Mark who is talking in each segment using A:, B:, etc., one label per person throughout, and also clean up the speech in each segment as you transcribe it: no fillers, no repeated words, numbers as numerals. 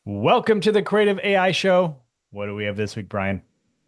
A: Welcome to the Creative AI Show. What do we have this week, Brian?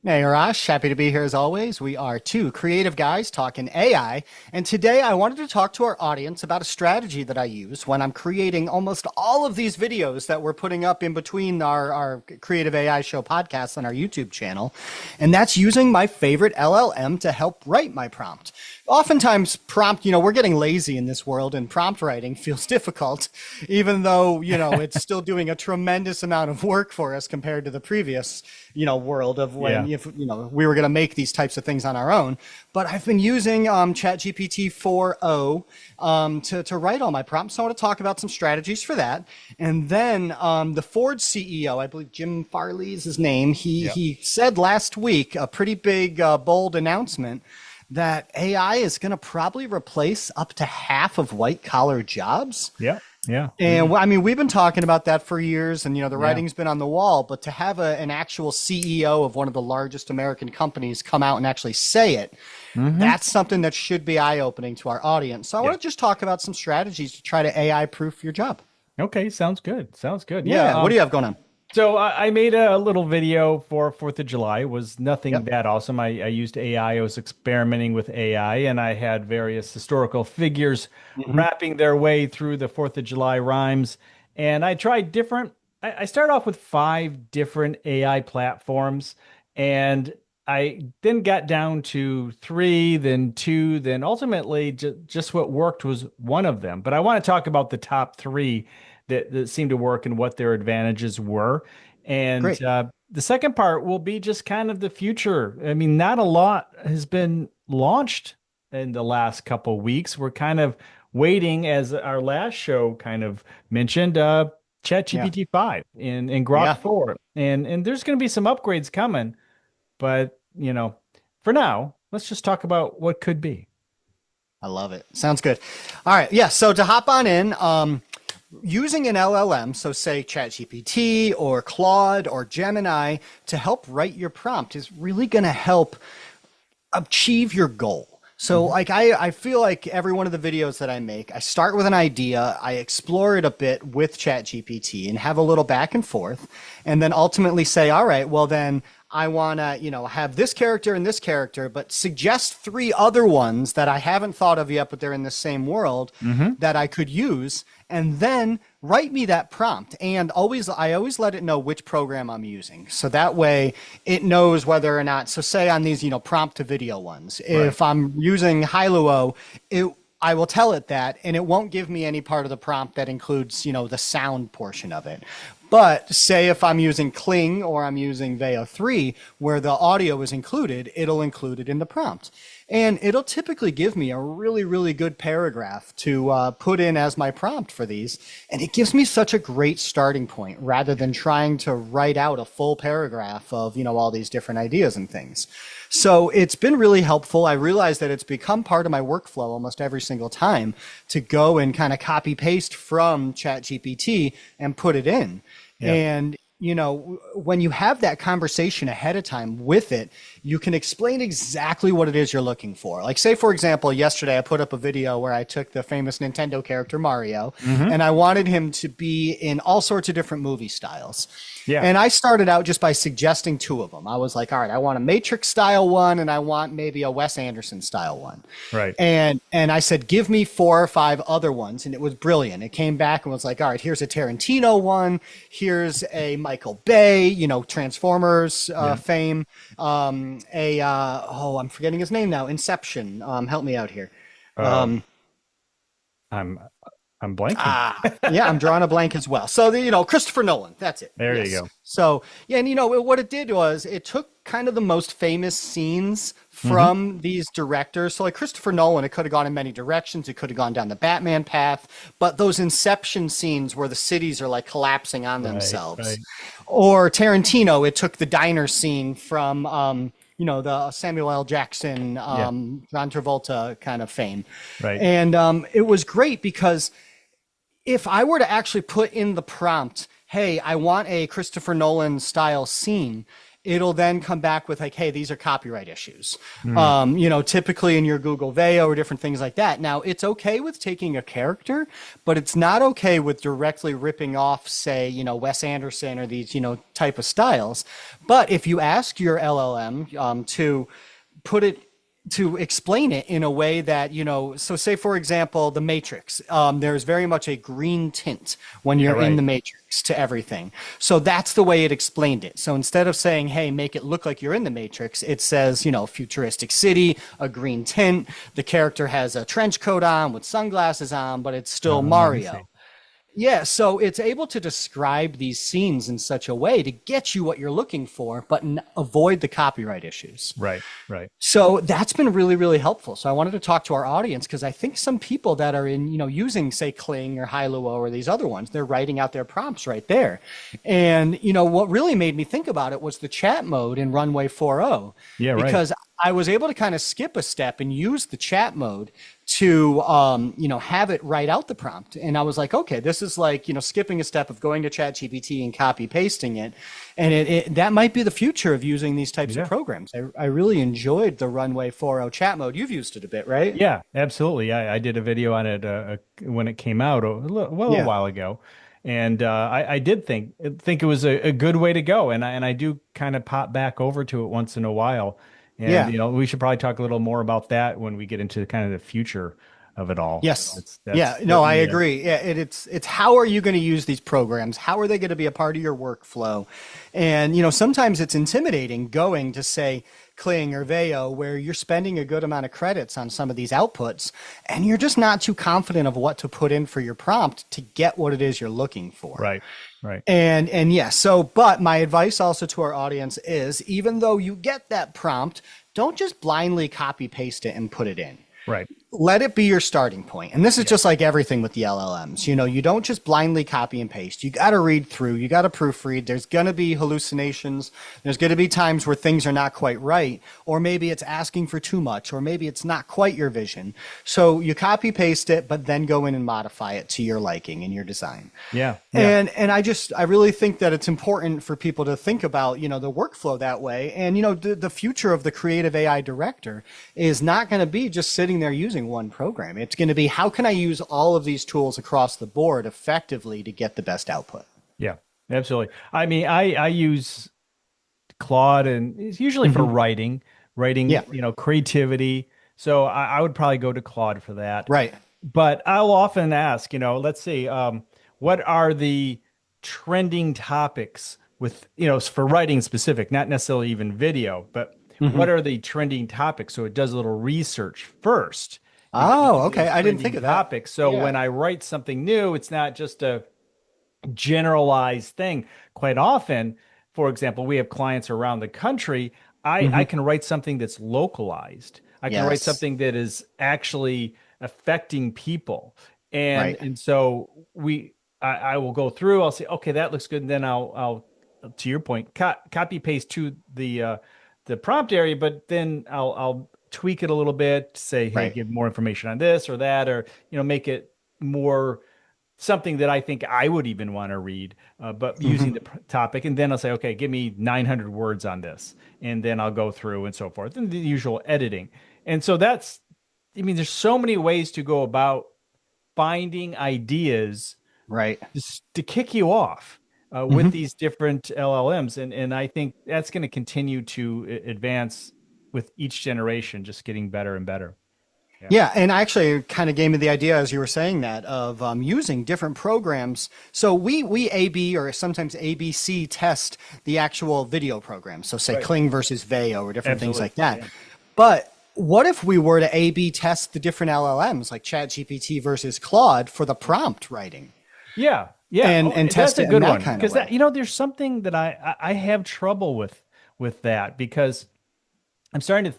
B: Hey, Rosh, happy to be here as always. We are two creative guys talking AI, and today I wanted to talk to our audience about a strategy that I use when I'm creating almost all of these videos that we're putting up in between our Creative AI Show podcast on our YouTube channel, and that's using my favorite LLM to help write my prompt. Oftentimes, we're getting lazy in this world, and prompt writing feels difficult, even though, it's still doing a tremendous amount of work for us compared to the previous, world of when,
A: Yeah.
B: if, we were going to make these types of things on our own. But I've been using ChatGPT 4.0 to write all my prompts. So I want to talk about some strategies for that. And then the Ford CEO, I believe Jim Farley is his name, he said last week a pretty big, bold announcement that AI is going to probably replace up to half of white collar jobs.
A: Yeah. Yeah.
B: And I mean, we've been talking about that for years, and the
A: Yeah.
B: writing's been on the wall. But to have an actual CEO of one of the largest American companies come out and actually say it, that's something that should be eye-opening to our audience. So I want to just talk about some strategies to try to AI-proof your job.
A: Okay. Sounds good. Sounds good.
B: Yeah. What do you have going on?
A: So I made a little video for 4th of July. It was nothing
B: Yep.
A: that awesome. I used AI. I was experimenting with AI, and I had various historical figures
B: Hmm.
A: rapping their way through the 4th of July rhymes. And I tried different, I started off with 5 different AI platforms, and I then got down to 3, then 2, then ultimately just what worked was one of them. But I want to talk about the top 3 that seemed to work and what their advantages were. And
B: Great.
A: the second part will be just kind of the future. I mean, not a lot has been launched in the last couple weeks. We're kind of waiting, as our last show kind of mentioned,
B: Yeah.
A: ChatGPT 5 and Grok
B: Yeah.
A: 4. And there's going to be some upgrades coming, but for now, let's just talk about what could be.
B: I love it. Sounds good. All right. Yeah. So to hop on in, using an LLM, so say ChatGPT or Claude or Gemini, to help write your prompt is really going to help achieve your goal. So
A: Mhm.
B: like I feel like every one of the videos that I make, I start with an idea, I explore it a bit with ChatGPT and have a little back and forth, and then ultimately say, all right, well then I want to, have this character and this character, but suggest 3 other ones that I haven't thought of yet, but they're in the same world
A: Mhm.
B: that I could use, and then write me that prompt. And I always let it know which program I'm using. So that way it knows whether or not, so say on these, prompt to video ones,
A: Right.
B: if I'm using Hailuo, I will tell it that, and it won't give me any part of the prompt that includes, the sound portion of it. But say if I'm using Kling or I'm using Veo 3, where the audio is included, it'll include it in the prompt. And it'll typically give me a really, really good paragraph to put in as my prompt for these. And it gives me such a great starting point rather than trying to write out a full paragraph of, all these different ideas and things. So it's been really helpful. I realize that it's become part of my workflow almost every single time to go and kind of copy paste from ChatGPT and put it in.
A: Yeah.
B: And, when you have that conversation ahead of time with it, you can explain exactly what it is you're looking for. Like, say, for example, yesterday I put up a video where I took the famous Nintendo character Mario
A: Hmm.
B: and I wanted him to be in all sorts of different movie styles.
A: Yeah.
B: And I started out just by suggesting 2 of them. I was like, all right, I want a Matrix style one and I want maybe a Wes Anderson style one.
A: Right.
B: And I said, give me 4 or 5 other ones. And it was brilliant. It came back and was like, all right, here's a Tarantino one. Here's a Michael Bay, Transformers
A: Yeah.
B: fame. I'm forgetting his name now. Inception. Help me out here.
A: Um, I'm I'm blanking.
B: Yeah, I'm drawing a blank as well. So, Christopher Nolan, that's it.
A: There you
B: Yes.
A: go.
B: So, yeah, and what it did was it took kind of the most famous scenes
A: Hmm.
B: from these directors. So, like Christopher Nolan, it could have gone in many directions. It could have gone down the Batman path, but those Inception scenes where the cities are like collapsing on
A: Right.
B: themselves.
A: Right.
B: Or Tarantino, it took the diner scene from, the Samuel L. Jackson,
A: Yeah.
B: John Travolta kind of fame.
A: Right.
B: And it was great because if I were to actually put in the prompt, hey, I want a Christopher Nolan style scene, it'll then come back with like, hey, these are copyright issues.
A: Mm.
B: Typically in your Google Veo or different things like that. Now, it's okay with taking a character, but it's not okay with directly ripping off, say, Wes Anderson or these, type of styles. But if you ask your LLM to put it to explain it in a way that, so say, for example, the Matrix, there's very much a green tint when
A: Yeah,
B: you're in
A: right.
B: the Matrix to everything. So that's the way it explained it. So instead of saying, hey, make it look like you're in the Matrix, it says, futuristic city, a green tint. The character has a trench coat on with sunglasses on, but it's still
A: I see.
B: Mario. Yeah, so it's able to describe these scenes in such a way to get you what you're looking for, but avoid the copyright issues.
A: Right, right.
B: So that's been really, really helpful. So I wanted to talk to our audience because I think some people that are in, using say Kling or Hailuo or these other ones, they're writing out their prompts right there. And what really made me think about it was the chat mode in Runway 4.0,
A: Yeah, right.
B: because I was able to kind of skip a step and use the chat mode to have it write out the prompt. And I was like, okay, this is like skipping a step of going to ChatGPT and copy pasting it. And that might be the future of using these types of
A: Yeah.
B: programs. I really enjoyed the Runway 4.0 chat mode. You've used it a bit, right?
A: Yeah, absolutely. I did a video on it when it came out a
B: Yeah.
A: while ago, and I did think it was a good way to go, and I do kind of pop back over to it once in a while, and
B: Yeah.
A: we should probably talk a little more about that when we get into kind of the future of it all.
B: Yes.
A: That's
B: Yeah. No, I
A: certainly
B: agree. Yeah. It's how are you going to use these programs? How are they going to be a part of your workflow? And sometimes it's intimidating going to say Kling or Veo where you're spending a good amount of credits on some of these outputs and you're just not too confident of what to put in for your prompt to get what it is you're looking for.
A: right, right,
B: And yes, so but my advice also to our audience is even though you get that prompt, don't just blindly copy paste it and put it in.
A: right.
B: Let it be your starting point. And this is
A: Yeah,
B: just like everything with the LLMs. You don't just blindly copy and paste. You got to read through, you got to proofread. There's going to be hallucinations. There's going to be times where things are not quite right, or maybe it's asking for too much, or maybe it's not quite your vision. So you copy paste it, but then go in and modify it to your liking and your design.
A: yeah, yeah.
B: And I really think that it's important for people to think about, the workflow that way. And, the future of the creative AI director is not going to be just sitting there using one program. It's going to be, how can I use all of these tools across the board effectively to get the best output?
A: Yeah, absolutely. I mean, I use Claude, and it's usually for writing,
B: Yeah,
A: creativity. So I would probably go to Claude for that.
B: right.
A: But I'll often ask, let's see, what are the trending topics with, for writing specific, not necessarily even video, but what are the trending topics? So it does a little research first
B: Oh,
A: into
B: okay.
A: those
B: I didn't think
A: trending
B: of that.
A: topics. So
B: Yeah.
A: when I write something new, it's not just a generalized thing. Quite often, for example, we have clients around the country. I can write something that's localized. I can write
B: Yes.
A: something that is actually affecting people. And
B: Right.
A: and so I will go through, I'll say, okay, that looks good. And then I'll to your point, copy paste to the prompt area, but then I'll tweak it a little bit, say, hey,
B: Right.
A: give more information on this or that, or make it more something that I think I would even want to read, but using the topic. And then I'll say, okay, give me 900 words on this. And then I'll go through and so forth, and the usual editing. And so there's so many ways to go about finding ideas
B: Right.
A: just to kick you off with these different LLMs. And I think that's going to continue to advance with each generation, just getting better and better. Yeah.
B: Yeah, and actually, it kind of gave me the idea as you were saying that of using different programs. So we A/B or sometimes ABC test the actual video programs. So say
A: Right.
B: Kling versus Veo or different things
A: Absolutely.
B: like that.
A: Yeah.
B: But what if we were to A/B test the different LLMs like ChatGPT versus Claude for the prompt writing
A: Yeah, yeah,
B: and test
A: that's a
B: it in
A: good
B: that
A: one
B: kind of
A: because
B: way?
A: there's something that I have trouble with that because I'm starting to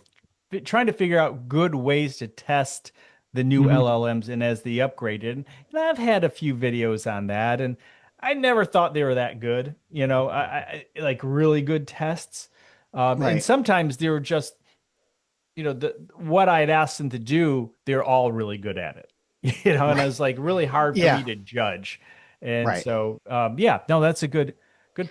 A: trying to figure out good ways to test the new
B: Hmm.
A: LLMs and as they upgraded. And I've had a few videos on that, and I never thought they were that good. Like really good tests, and
B: Right.
A: sometimes they were just what I had asked them to do. They're all really good at it. And it
B: Right.
A: was like really hard for me
B: Yeah.
A: to judge. And
B: Right.
A: so, yeah, no, that's a good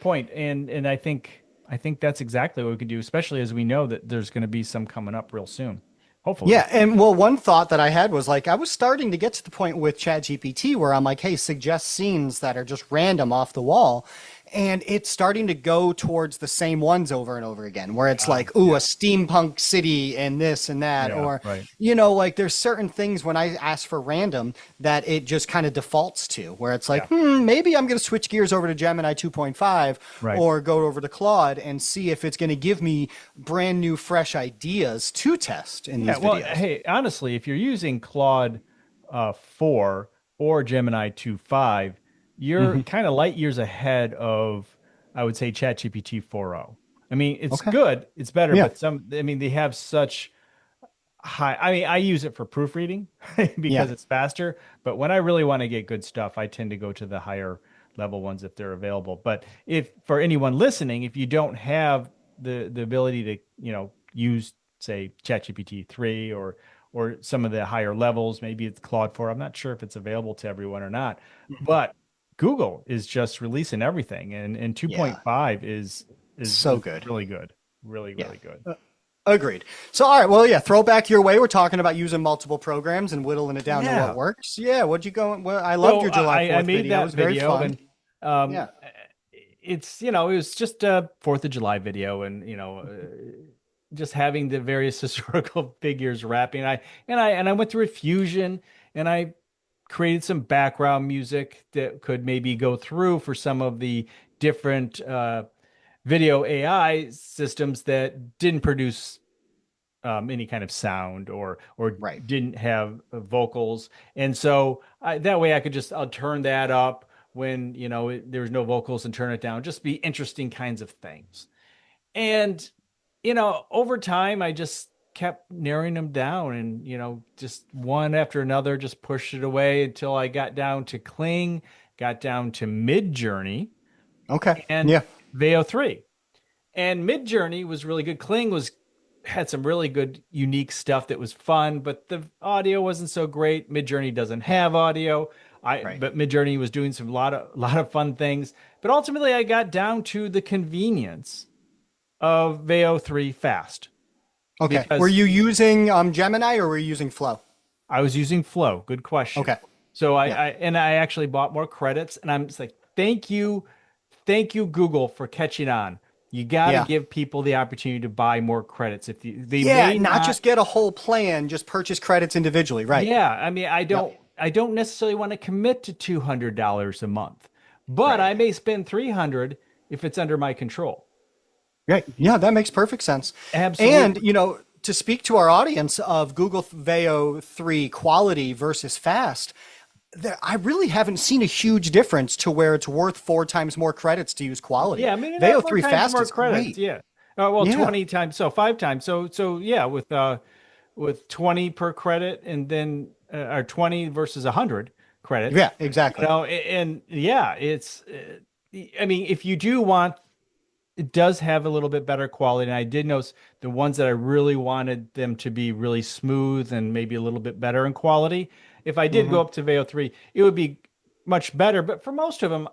A: point. And I think I think that's exactly what we could do, especially as we know that there's going to be some coming up real soon. Hopefully.
B: Yeah, and well, one thought that I had was like I was starting to get to the point with ChatGPT where I'm like, hey, suggest scenes that are just random off the wall. And it's starting to go towards the same ones over and over again, where it's like, ooh, a steampunk city and this and that.
A: Yeah,
B: Or,
A: right.
B: like there's certain things when I ask for random that it just kind of defaults to, where it's like,
A: Yeah.
B: maybe I'm going to switch gears over to Gemini 2.5
A: Right.
B: or go over to Claude and see if it's going to give me brand new, fresh ideas to test in these
A: Yeah, well,
B: videos.
A: hey, honestly, if you're using Claude 4 or Gemini 2.5, you're kind of light years ahead of, I would say, ChatGPT 4.0. I mean, it's
B: Okay.
A: good, it's better,
B: Yeah.
A: but I mean, they have such high. I mean, I use it for proofreading
B: Yeah.
A: because it's faster, but when I really want to get good stuff, I tend to go to the higher level ones if they're available. But if for anyone listening, if you don't have the ability to, use say ChatGPT 3 or some of the higher levels, maybe it's Claude 4. I'm not sure if it's available to everyone or not, but Google is just releasing everything and
B: Yeah.
A: 2.5 is
B: So good.
A: really good. Really,
B: Yeah.
A: really good.
B: Agreed. So, all right. Well, yeah, throw back your way. We're talking about using multiple programs and whittling it down to what
A: Yeah.
B: works. Yeah. What'd you go? Well, I loved
A: So
B: your July
A: I
B: 4th
A: made
B: video. It
A: that
B: was very
A: video
B: fun.
A: and um,
B: Yeah.
A: it's, it was just a 4th of July video and, just having the various historical figures rapping. I went through a fusion and I created some background music that could maybe go through for some of the different video AI systems that didn't produce any kind of sound or
B: Right.
A: didn't have vocals, and so that way I could just I'll turn that up when there's no vocals and turn it down. Just be interesting kinds of things, and over time I just kept narrowing them down, and just one after another, just pushed it away until I got down to Kling, got down to Mid Journey,
B: Okay.
A: and
B: Yeah.
A: Veo 3. And Midjourney was really good. Kling was had some really good, unique stuff that was fun, but the audio wasn't so great. Midjourney doesn't
B: Yeah.
A: have audio.
B: Right.
A: But Midjourney was doing some lot of fun things. But ultimately, I got down to the convenience of Veo 3 Fast
B: Okay. Were
A: because
B: you using Gemini or were you using Flow?
A: I was using Flow. Good question.
B: Okay.
A: So
B: Yeah.
A: I actually bought more credits, and I'm just like, thank you, Google, for catching on. You got to
B: Yeah.
A: give people the opportunity to buy more credits. If they
B: Yeah.
A: may
B: Not
A: not,
B: just get a whole plan, just purchase credits individually. Right.
A: yeah. I mean,
B: Yep.
A: I don't necessarily want to commit to $200 a month, but
B: Right.
A: I may spend 300 if it's under my control.
B: Right. Yeah, that makes perfect sense. And,
A: Absolutely.
B: to speak to our audience of Google Veo 3 quality versus fast, I really haven't seen a huge difference to where it's worth 4 times more credits to use quality.
A: Yeah, maybe
B: Veo
A: not four
B: 3
A: times
B: fast
A: more
B: is
A: credits.
B: great.
A: Yeah. Well,
B: Yeah.
A: 20 times, so 5 times. So yeah, with 20 per credit and then or 20 versus 100 credits.
B: Yeah, exactly.
A: And yeah, I mean, if you do want, it does have a little bit better quality. And I did notice the ones that I really wanted them to be really smooth and maybe a little bit better in quality. If I did
B: Hmm.
A: go up to Veo 3, it would be much better. But for most of them,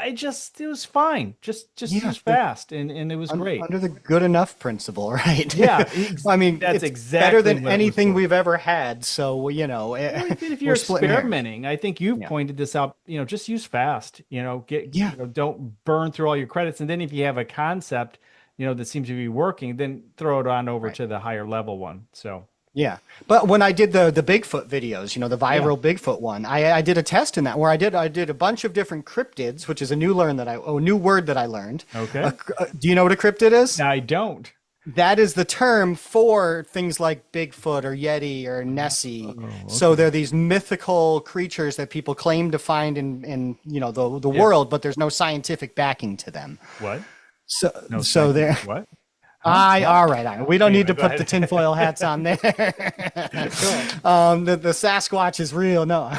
A: it was fine. Just
B: Yeah,
A: use fast and it was great.
B: under the good enough principle, right?
A: Yeah,
B: I mean,
A: that's
B: it's better
A: exactly
B: than
A: what it was
B: anything
A: for.
B: we've ever had. So,
A: Well, even if you're
B: we're splitting hairs.
A: experimenting, I think you've
B: Yeah.
A: pointed this out, just use fast,
B: Yeah.
A: don't burn through all your credits. And then if you have a concept, that seems to be working, then throw it on over
B: Right.
A: to the higher level one. So,
B: Yeah, but when I did the Bigfoot videos, the
A: yeah.
B: viral Bigfoot one, I did a test in that where I did a bunch of different cryptids, which is a new word that I learned.
A: Okay.
B: Do you know what a cryptid is?
A: I don't.
B: That is the term for things like Bigfoot or Yeti or Nessie.
A: Oh,
B: So
A: okay.
B: they're these mythical creatures that people claim to find in the
A: Yeah.
B: world, but there's no scientific backing to them.
A: What?
B: So
A: No
B: so they're
A: scientific what? Huh? What?
B: all right. We don't need
A: Anyway,
B: to
A: go
B: put the
A: ahead.
B: tinfoil hats on there.
A: Go ahead.
B: The Sasquatch is real, no.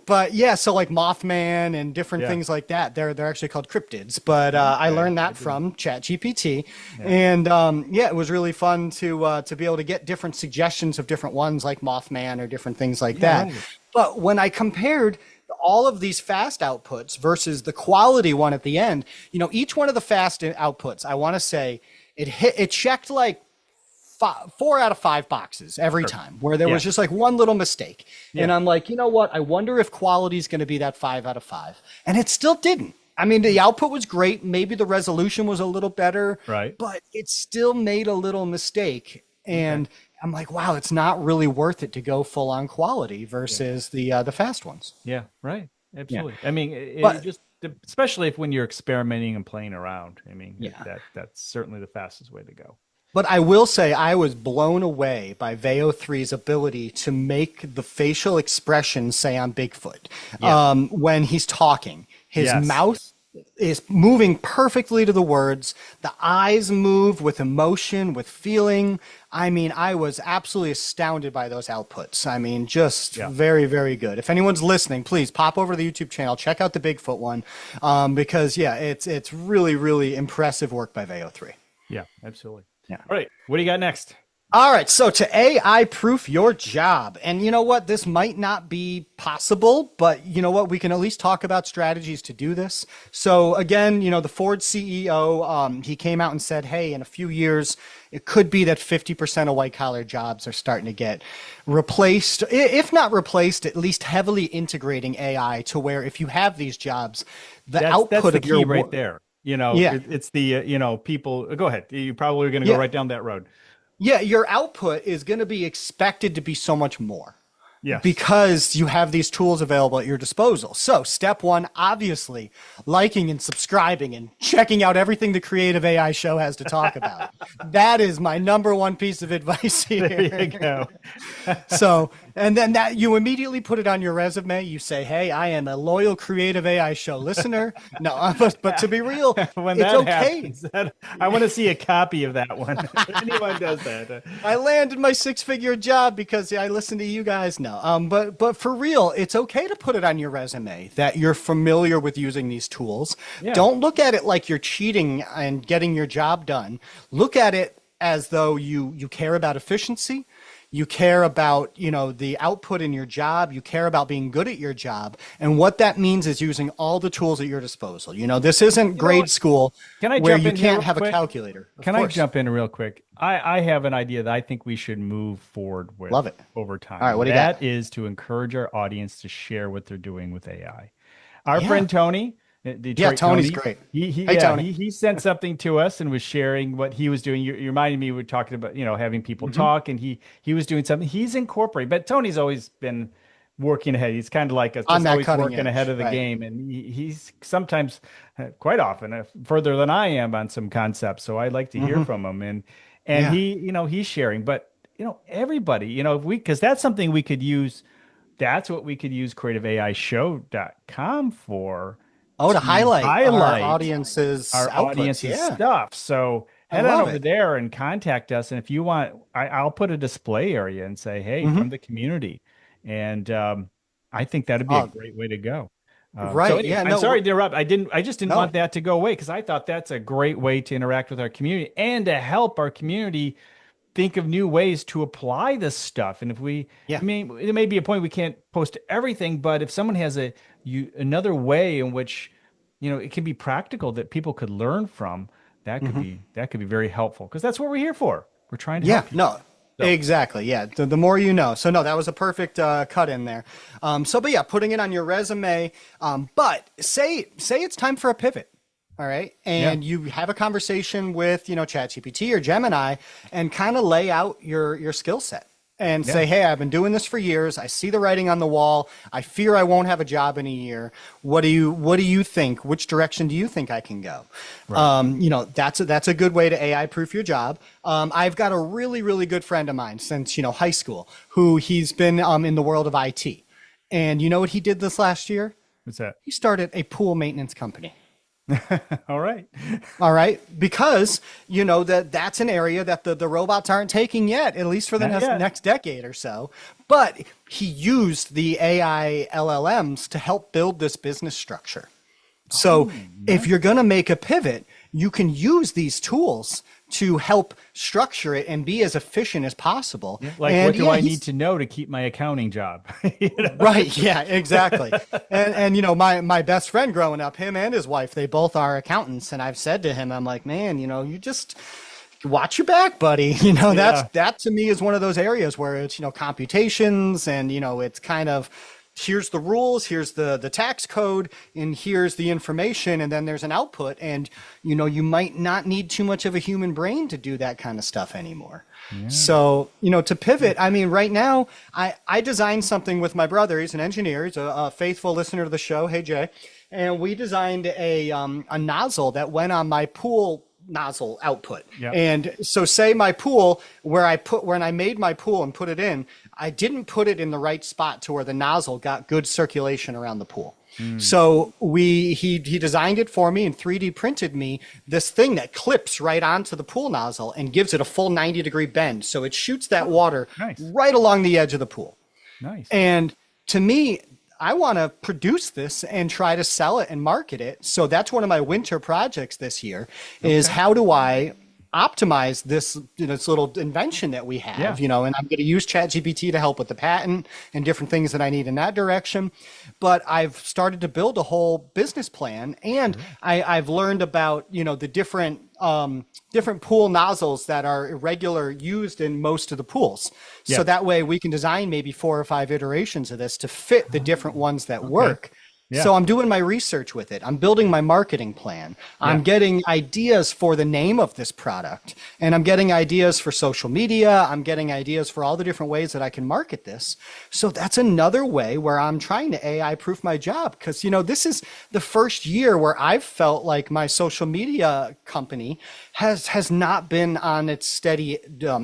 B: But yeah, so like Mothman and different
A: Yeah.
B: things like that, they're actually called cryptids. But I
A: Okay.
B: learned
A: I
B: that
A: didn't.
B: from ChatGPT,
A: Yeah.
B: and yeah, it was really fun to be able to get different suggestions of different ones like Mothman or different things like
A: Yeah,
B: that.
A: right.
B: But when I compared all of these fast outputs versus the quality one at the end, each one of the fast outputs, I want to say it checked like 4 out of 5 boxes every time, where there was just like one little mistake. And I'm like, you know what? I wonder if quality is going to be that 5 out of 5. And it still didn't. I mean, the output was great. Maybe the resolution was a little better,
A: right?
B: But it still made a little mistake. And I'm like, wow, it's not really worth it to go full on quality versus the fast ones.
A: Yeah, right. Absolutely. I mean, just especially if when you're experimenting and playing around. I mean, that's certainly the fastest way to go.
B: But I will say I was blown away by Veo 3's ability to make the facial expression say on Bigfoot when he's talking. His mouth is moving perfectly to the words. The eyes move with emotion, with feeling. I mean, I was absolutely astounded by those outputs. I mean, just very, very good. If anyone's listening, please pop over to the YouTube channel, check out the Bigfoot one, because it's really, really impressive work by Veo 3.
A: Yeah, absolutely.
B: Yeah.
A: All right. What do you got next?
B: All right. So to AI proof your job. And you know what? This might not be possible, but you know what? We can at least talk about strategies to do this. So again, the Ford CEO, he came out and said, hey, in a few years, it could be that 50% of white collar jobs are starting to get replaced, if not replaced, at least heavily integrating AI to where if you have these jobs, that's
A: the of your key right there. It's the, people, go ahead. You probably are going to go right down that road.
B: Yeah. Your output is going to be expected to be so much more.
A: Yes.
B: Because you have these tools available at your disposal. So step one, obviously, liking and subscribing and checking out everything the Creative AI Show has to talk about. That is my number one piece of advice here.
A: There you go.
B: So, and then that you immediately put it on your resume. You say, hey, I am a loyal Creative AI Show listener. No, but to be real,
A: when
B: it's
A: that
B: okay.
A: Happens, I want to see a copy of that one. If anyone does that.
B: I landed my 6-figure job because I listened to you guys. No. But for real, it's okay to put it on your resume that you're familiar with using these tools. Yeah. Don't look at it like you're cheating and getting your job done. Look at it as though you care about efficiency. You care about, the output in your job. You care about being good at your job. And what that means is using all the tools at your disposal. This isn't grade school where you can't have a calculator.
A: Can I jump in real quick? I have an idea that I think we should move forward with.
B: Love it.
A: Over time.
B: All right, what do you got?
A: That is to encourage our audience to share what they're doing with AI. Our friend Tony, Detroit
B: Tony's great.
A: Hey, Tony. He sent something to us and was sharing what he was doing. You reminded me, we were talking about, having people talk, and he was doing something. He's incorporating, but Tony's always been working ahead. He's kind of like us, just always working ahead of the game. And he's sometimes, quite often, further than I am on some concepts. So I like to hear from him. And he, he's sharing, but everybody, because that's something we could use. That's what we could use creativeaishow.com for.
B: Oh, to highlight our audience's
A: stuff. So head on over there and contact us. And if you want, I'll put a display area and say, hey, from the community. And I think that'd be a great way to go.
B: Right.
A: So anyway, I'm sorry to interrupt. I just didn't want that to go away, because I thought that's a great way to interact with our community and to help our community think of new ways to apply this stuff. And if I mean, it may be a point we can't post everything, but if someone has another way in which, it can be practical that people could learn from, that could be very helpful, because that's what we're here for. We're trying to help you.
B: So. Exactly. Yeah. The more you know. So no, that was a perfect cut in there. But putting it on your resume. But say it's time for a pivot. All right. And you have a conversation with, ChatGPT or Gemini, and kind of lay out your skill set and say, hey, I've been doing this for years. I see the writing on the wall. I fear I won't have a job in a year. What do you think? Which direction do you think I can go? Right. That's a good way to AI proof your job. I've got a really, really good friend of mine since, high school, who he's been in the world of IT. And you know what he did this last year?
A: What's that?
B: He started a pool maintenance company.
A: All right.
B: Because, that's an area that the robots aren't taking yet, at least for the next decade or so. But he used the AI LLMs to help build this business structure. So if you're going to make a pivot, you can use these tools to help structure it and be as efficient as possible.
A: Yeah. Like,
B: And
A: what do
B: yeah,
A: I need
B: he's
A: to know to keep my accounting job? You know?
B: right. Yeah, exactly. And you know, my best friend growing up, him and his wife, they both are accountants. And I've said to him, I'm like, man, you know, you just watch your back, buddy. You know,
A: Yeah.
B: that to me is one of those areas where it's, you know, computations and, you know, it's kind of here's the rules, here's the tax code, and here's the information, and then there's an output. And, you know, you might not need too much of a human brain to do that kind of stuff anymore.
A: Yeah.
B: So, you know, to pivot, I mean, right now, I designed something with my brother. He's an engineer. He's a faithful listener to the show. Hey, Jay. And we designed a nozzle that went on my pool nozzle output.
A: Yeah.
B: And so say my pool when I made my pool and put it in, I didn't put it in the right spot to where the nozzle got good circulation around the pool. So he designed it for me and 3D printed me this thing that clips right onto the pool nozzle and gives it a full 90-degree bend. So it shoots that water
A: Nice.
B: right along the edge of the pool.
A: Nice.
B: And to me, I want to produce this and try to sell it and market it. So that's one of my winter projects this year is how do I optimize this, you know, this little invention that we have,
A: Yeah.
B: you know, and I'm going to use ChatGPT to help with the patent and different things that I need in that direction. But I've started to build a whole business plan, and I've learned about, you know, the different pool nozzles that are irregular used in most of the pools.
A: Yeah.
B: So that way we can design maybe 4 or 5 iterations of this to fit the different ones that work.
A: Yeah.
B: So I'm doing my research with it. I'm building my marketing plan. I'm getting ideas for the name of this product, and I'm getting ideas for social media. I'm getting ideas for all the different ways that I can market this. So that's another way where I'm trying to AI proof my job. Because, you know, this is the first year where I've felt like my social media company has not been on its steady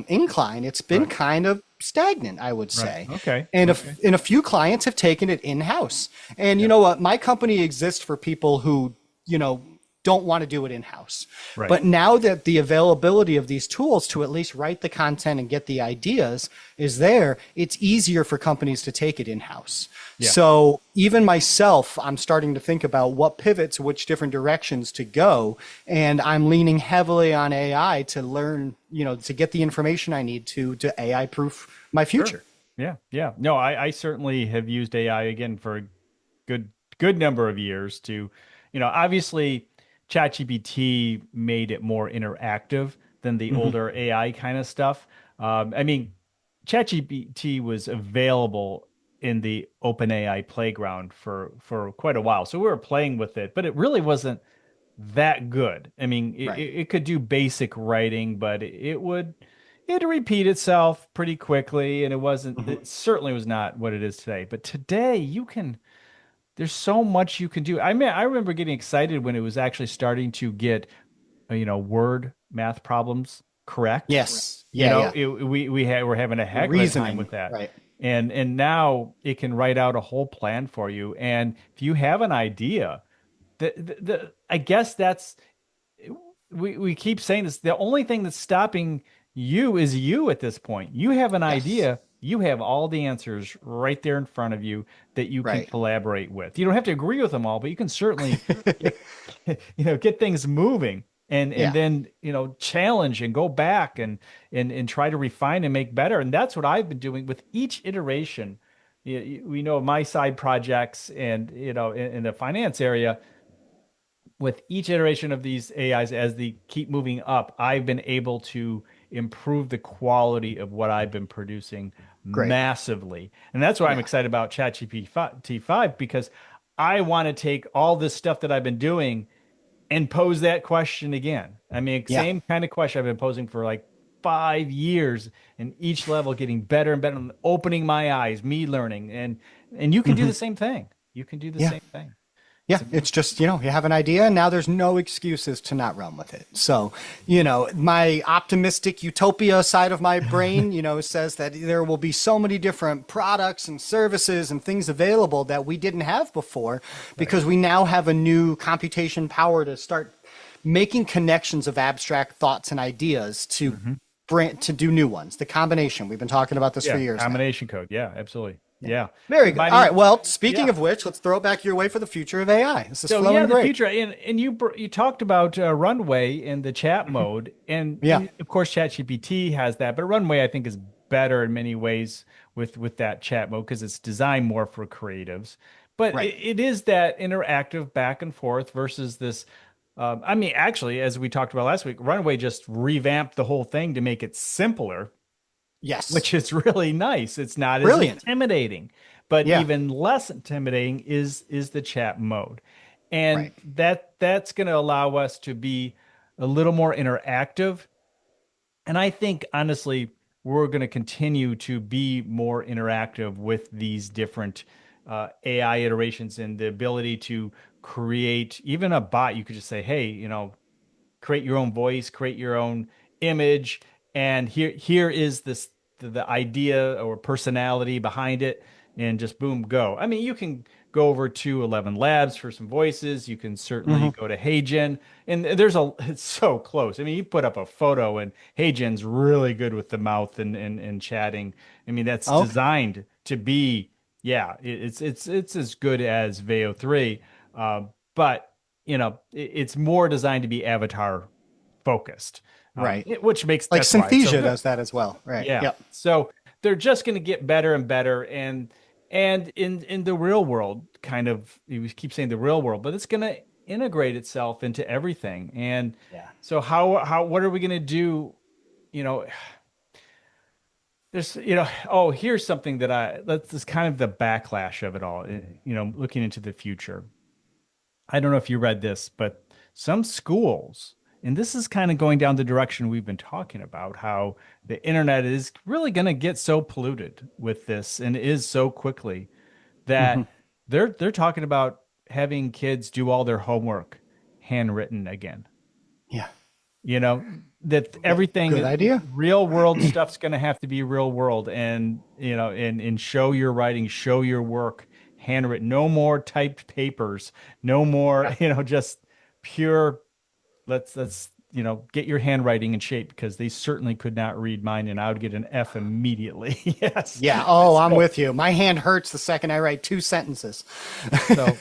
B: incline. It's been kind of stagnant, I would say.
A: Okay.
B: And
A: Okay.
B: and a few clients have taken it in-house. And you know what? My company exists for people who, you know, don't want to do it in-house.
A: Right.
B: But now that the availability of these tools to at least write the content and get the ideas is there, it's easier for companies to take it in-house.
A: Yeah.
B: So even myself, I'm starting to think about what pivots, which different directions to go. And I'm leaning heavily on AI to learn, you know, to get the information I need to AI proof my future.
A: Yeah. Yeah. No, I certainly have used AI again for a good number of years to, you know, obviously ChatGPT made it more interactive than the older AI kind of stuff. I mean, ChatGPT was available in the OpenAI playground for quite a while. So we were playing with it, but it really wasn't that good. I mean,
B: Right.
A: it could do basic writing, but it'd repeat itself pretty quickly, and it certainly was not what it is today. But today there's so much you can do. I mean, I remember getting excited when it was actually starting to get, you know, word math problems correct.
B: Yes.
A: You
B: Yeah.
A: know,
B: Yeah.
A: we're having a heck of a time
B: Reasoning.
A: with that.
B: Right.
A: And now it can write out a whole plan for you. And if you have an idea, I guess that's we keep saying this. The only thing that's stopping you is you at this point. You have an idea. You have all the answers right there in front of you that you can
B: Right.
A: collaborate with. You don't have to agree with them all, but you can certainly, you know, get things moving and
B: Yeah.
A: then, you know, challenge and go back and try to refine and make better. And that's what I've been doing with each iteration. We know my side projects and, you know, in the finance area, with each iteration of these AIs as they keep moving up, I've been able to improve the quality of what I've been producing
B: Great.
A: massively. And that's why I'm excited about ChatGPT 5 because I want to take all this stuff that I've been doing and pose that question again. I mean,
B: Yeah.
A: same kind of question I've been posing for like 5 years, and each level getting better and better, and opening my eyes, me learning, and you can do the same thing. You can do the
B: Yeah.
A: same thing.
B: Yeah, it's just, you know, you have an idea and now there's no excuses to not run with it. So, you know, my optimistic utopia side of my brain, you know, says that there will be so many different products and services and things available that we didn't have before because we now have a new computation power to start making connections of abstract thoughts and ideas to to do new ones. The combination. We've been talking about this for years now.
A: Combination code. Yeah, absolutely. Yeah.
B: Very good. All right.
A: Combining,
B: Well, speaking
A: yeah.
B: of which, let's throw it back your way for the future of AI. This is
A: So yeah,
B: flowing
A: the
B: great.
A: future, and you talked about Runway in the chat mode, and
B: Yeah.
A: of course ChatGPT has that, but Runway I think is better in many ways with that chat mode because it's designed more for creatives. But
B: Right.
A: it is that interactive back and forth versus this. I mean, actually, as we talked about last week, Runway just revamped the whole thing to make it simpler,
B: Yes.
A: which is really nice. It's not as
B: Brilliant.
A: intimidating, but
B: Yeah.
A: even less intimidating is the chat mode.
B: Right.
A: And that's going to allow us to be a little more interactive. And I think honestly, we're going to continue to be more interactive with these different AI iterations and the ability to create even a bot. You could just say, hey, create your own voice, create your own image, and here is the idea or personality behind it, and just boom, go. I mean, you can go over to 11 Labs for some voices. You can certainly
B: Hmm.
A: go to HeyGen, and it's so close. I mean, you put up a photo, and HeyGen's really good with the mouth and chatting. I mean, that's
B: Okay.
A: designed to be, yeah, it's as good as Veo 3, but it's more designed to be avatar focused,
B: Right. Like
A: that's why it's so
B: Synthesia
A: good.
B: does that as well. Right.
A: Yeah.
B: Yep.
A: So they're just going to get better and better. And in the real world, kind of, you keep saying the real world, but it's going to integrate itself into everything. And
B: Yeah.
A: so what are we going to do? You know, oh, here's something that's just kind of the backlash of it all, looking into the future. I don't know if you read this, but some schools, and this is kind of going down the direction we've been talking about, how the internet is really going to get so polluted with this and is so quickly
B: Hmm.
A: that they're talking about having kids do all their homework handwritten again.
B: Yeah.
A: You know, that
B: Good
A: everything
B: idea.
A: real world stuff's going to have to be real world, and and show your writing, show your work handwritten. No more typed papers, no more,
B: Yeah.
A: just pure, let's get your handwriting in shape, because they certainly could not read mine and I would get an F immediately. Yes.
B: Yeah. Oh, I'm
A: So
B: with you. My hand hurts the second I write two sentences.
A: So,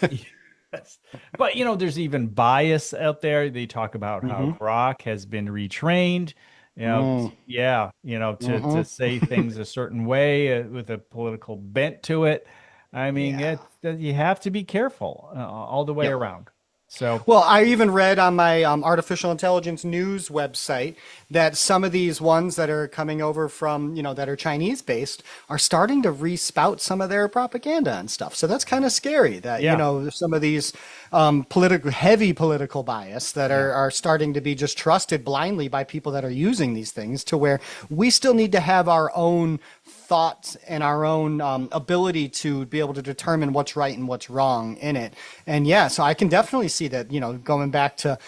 A: yes. But there's even bias out there. They talk about how
B: Hmm.
A: Grok has been retrained,
B: Mm.
A: yeah, to
B: Hmm.
A: say things a certain way with a political bent to it. I mean,
B: Yeah.
A: you have to be careful all the way
B: Yep.
A: around. So,
B: Well, I even read on my artificial intelligence news website that some of these ones that are coming over from, that are Chinese based are starting to respout some of their propaganda and stuff. So that's kind of scary that,
A: yeah,
B: some of these heavy political bias that
A: yeah.
B: are starting to be just trusted blindly by people that are using these things, to where we still need to have our own thoughts and our own ability to be able to determine what's right and what's wrong in it. And yeah, so I can definitely see that, going back to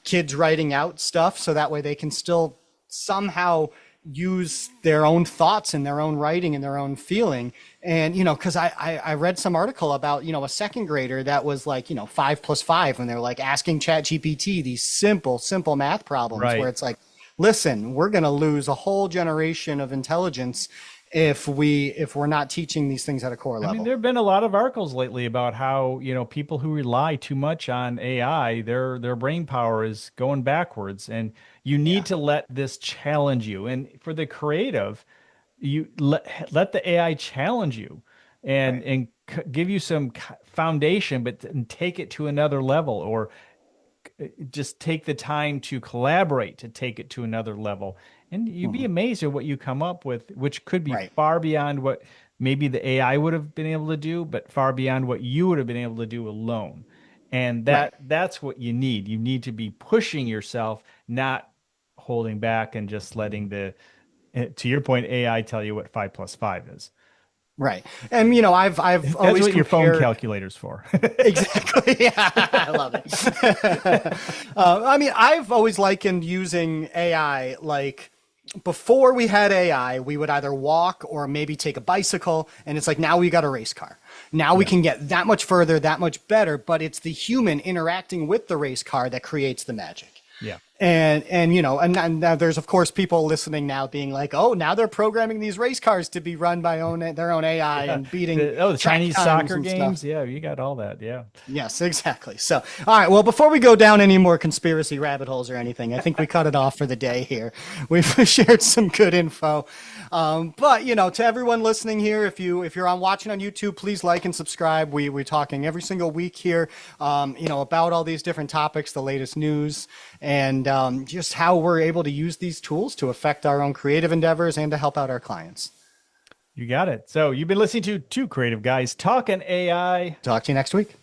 B: kids writing out stuff so that way they can still somehow use their own thoughts and their own writing and their own feeling. And, because I read some article about, a second grader that was like, 5 + 5, and they're like asking ChatGPT these simple math problems where
A: Right.
B: it's like, listen, we're going to lose a whole generation of intelligence if we're not teaching these things at a core
A: I mean,
B: level.
A: there have been a lot of articles lately about how, people who rely too much on AI, their brain power is going backwards, and you
B: Yeah.
A: need to let this challenge you. And for the creative, you let the AI challenge you and
B: Right.
A: give you some foundation, but take it to another level, or just take the time to collaborate to take it to another level. And you'd be
B: Hmm.
A: amazed at what you come up with, which could be
B: Right.
A: far beyond what maybe the AI would have been able to do, but far beyond what you would have been able to do alone. And
B: Right.
A: that's what you need. You need to be pushing yourself, not holding back and just letting to your point, AI tell you what 5 + 5 is.
B: Right. And I've
A: That's
B: always
A: what your phone
B: compared.
A: calculator's for.
B: Exactly. Yeah, I love it. I mean, I've always likened using AI like before we had AI, we would either walk or maybe take a bicycle, and it's like now we got a race car. Now we
A: Yeah.
B: can get that much further, that much better, but it's the human interacting with the race car that creates the magic.
A: Yeah.
B: And and now there's of course people listening now being like, oh, now they're programming these race cars to be run by their own AI
A: Yeah.
B: and beating
A: The
B: track
A: Chinese
B: times
A: soccer
B: and stuff.
A: games. Yeah, you got all that. Yeah.
B: Yes, exactly. So, all right. Well, before we go down any more conspiracy rabbit holes or anything, I think we cut it off for the day here. We've shared some good info. But to everyone listening here, if you're watching on YouTube, please like and subscribe. We're talking every single week here, about all these different topics, the latest news, and just how we're able to use these tools to affect our own creative endeavors and to help out our clients.
A: You got it. So you've been listening to Two Creative Guys Talking AI.
B: Talk to you next week.